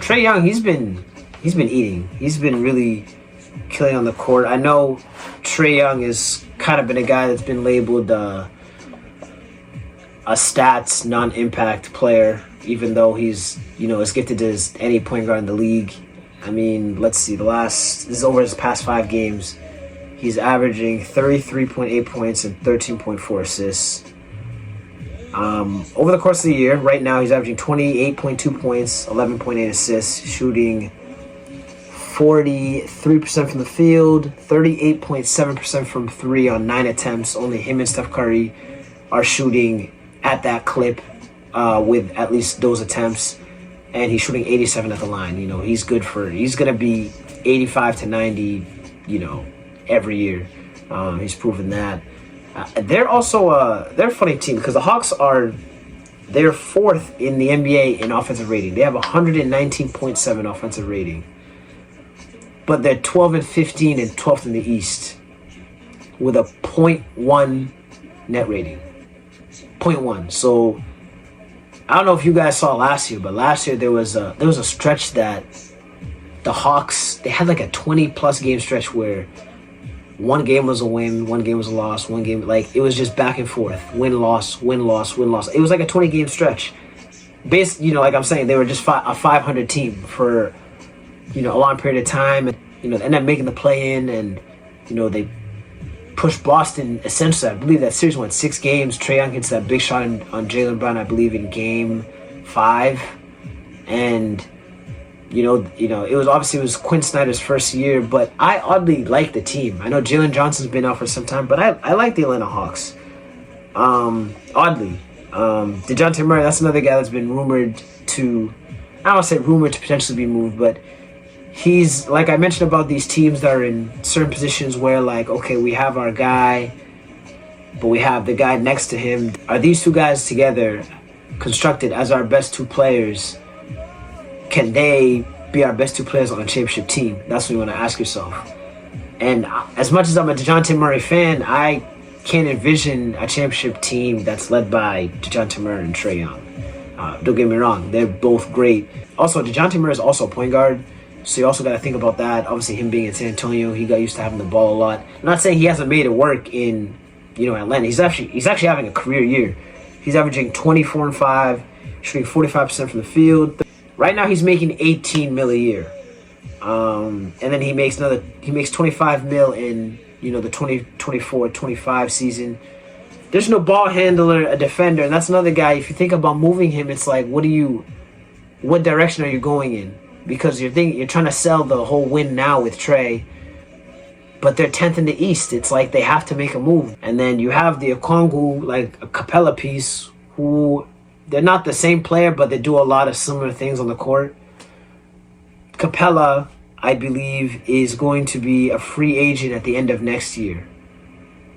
Trae Young, he's been eating. He's been really killing on the court. I know Trae Young has kind of been a guy that's been labeled a stats non-impact player, even though he's as gifted as any point guard in the league. I mean, let's see, this is over his past 5 games. He's averaging 33.8 points and 13.4 assists. Over the course of the year, right now he's averaging 28.2 points, 11.8 assists, shooting 43% from the field, 38.7% from 3 on 9 attempts. Only him and Steph Curry are shooting at that clip with at least those attempts. And he's shooting 87 at the line. He's going to be 85 to 90, every year. He's proven that. They're also they're a funny team because the Hawks they're 4th in the NBA in offensive rating. They have 119.7 offensive rating. But they're 12 and 15 and 12th in the East with a 0.1 net rating. 0.1. So I don't know if you guys saw last year, but last year there was a stretch that the Hawks, they had like a 20+ game stretch where one game was a win, one game was a loss, one game, like it was just back and forth. Win, loss, win, loss, win, loss. It was like a 20-game stretch. Like I'm saying, they were just a 500 team for a long period of time, and they ended up making the play-in, and they pushed Boston. Essentially, I believe that series went 6 games. Trae Young hits that big shot on Jaylen Brown, I believe, in Game 5, and it was Quin Snyder's first year, but I oddly like the team. I know Jalen Johnson's been out for some time, but I like the Atlanta Hawks. Oddly, DeJounte Murray, that's another guy that's been rumored to potentially be moved, but he's, like I mentioned about these teams that are in certain positions where, like, okay, we have our guy, but we have the guy next to him. Are these two guys together constructed as our best 2 players? Can they be our best 2 players on a championship team? That's what you want to ask yourself. And as much as I'm a DeJounte Murray fan, I can't envision a championship team that's led by DeJounte Murray and Trae Young. Don't get me wrong, they're both great. Also, DeJounte Murray is also a point guard, so you also got to think about that. Obviously, him being in San Antonio, he got used to having the ball a lot. I'm not saying he hasn't made it work in Atlanta. He's actually having a career year. He's averaging 24 and 5, shooting 45% from the field. Right now, he's making $18 million a year, and then he makes 25 million in the 2024-25 season. There's no ball handler, a defender, and that's another guy. If you think about moving him, it's like, what direction are you going in? Because you're trying to sell the whole win now with Trae, but they're 10th in the East. It's like they have to make a move, and then you have the Okongwu, like a Capella piece, who. They're not the same player, but they do a lot of similar things on the court. Capella, I believe, is going to be a free agent at the end of next year.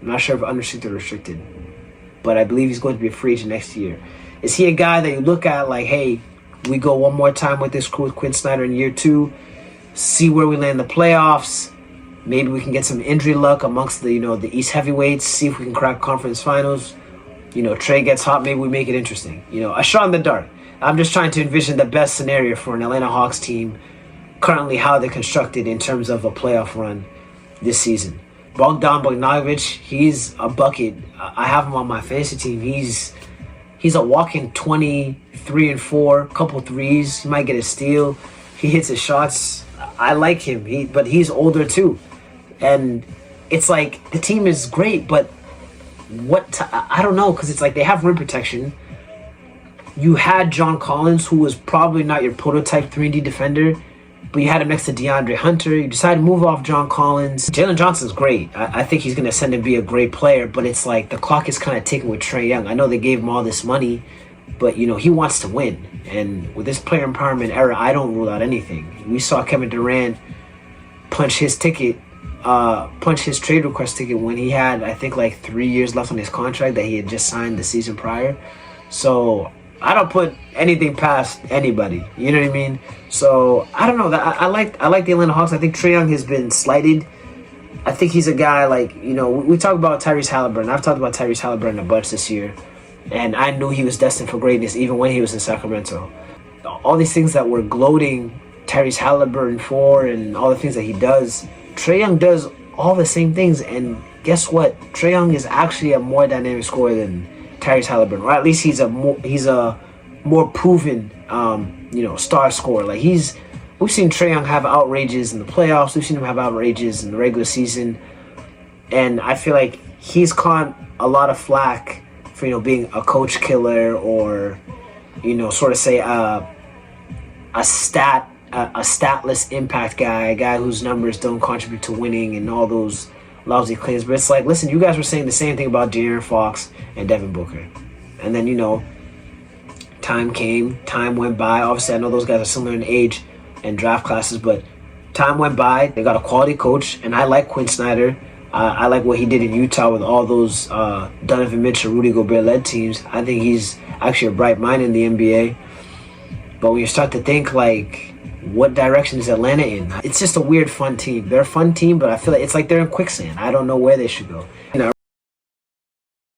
I'm not sure if unrestricted or restricted, but I believe he's going to be a free agent next year. Is he a guy that you look at like, hey, we go one more time with this crew with Quin Snyder in year 2, see where we land in the playoffs, maybe we can get some injury luck amongst the East heavyweights, see if we can crack conference finals. Trae gets hot, maybe we make it interesting. A shot in the dark. I'm just trying to envision the best scenario for an Atlanta Hawks team, currently how they're constructed in terms of a playoff run this season. Bogdan Bogdanovic, he's a bucket. I have him on my fantasy team. He's a walking 23 and 4, couple threes. He might get a steal. He hits his shots. I like him, but he's older too. And it's like the team is great, but I don't know, because it's like they have rim protection. You had John Collins, who was probably not your prototype 3D defender, but you had him next to DeAndre Hunter. You decided to move off John Collins. Jalen Johnson's great. I think he's going to ascend and be a great player, but it's like the clock is kind of ticking with Trae Young. I know they gave him all this money, but he wants to win. And with this player empowerment era, I don't rule out anything. We saw Kevin Durant punch his trade request ticket when he had, I think, like 3 years left on his contract that he had just signed the season prior. So I don't put anything past anybody. You know what I mean? So I don't know. I like the Atlanta Hawks. I think Trae Young has been slighted. I think he's a guy like, we talk about Tyrese Halliburton. I've talked about Tyrese Halliburton a bunch this year, and I knew he was destined for greatness even when he was in Sacramento. all these things that we're gloating Tyrese Halliburton for and all the things that he does, Trae Young does all the same things. And guess what? Trae Young is actually a more dynamic scorer than Tyrese Halliburton, or at least he's a more proven star scorer. Like we've seen Trae Young have outrages in the playoffs. We've seen him have outrages in the regular season, and I feel like he's caught a lot of flack for being a coach killer, or sort of say a statless impact guy, a guy whose numbers don't contribute to winning, and all those lousy claims. But it's like, listen, you guys were saying the same thing about De'Aaron Fox and Devin Booker, and then time went by. Obviously, I know those guys are similar in age and draft classes, but time went by. They got a quality coach, and I like Quin Snyder. I like what he did in Utah with all those Donovan Mitchell, Rudy Gobert-led teams. I think he's actually a bright mind in the NBA. But when you start to think, like, what direction is Atlanta in? It's just a weird, fun team. They're a fun team, but I feel like it's like they're in quicksand. I don't know where they should go.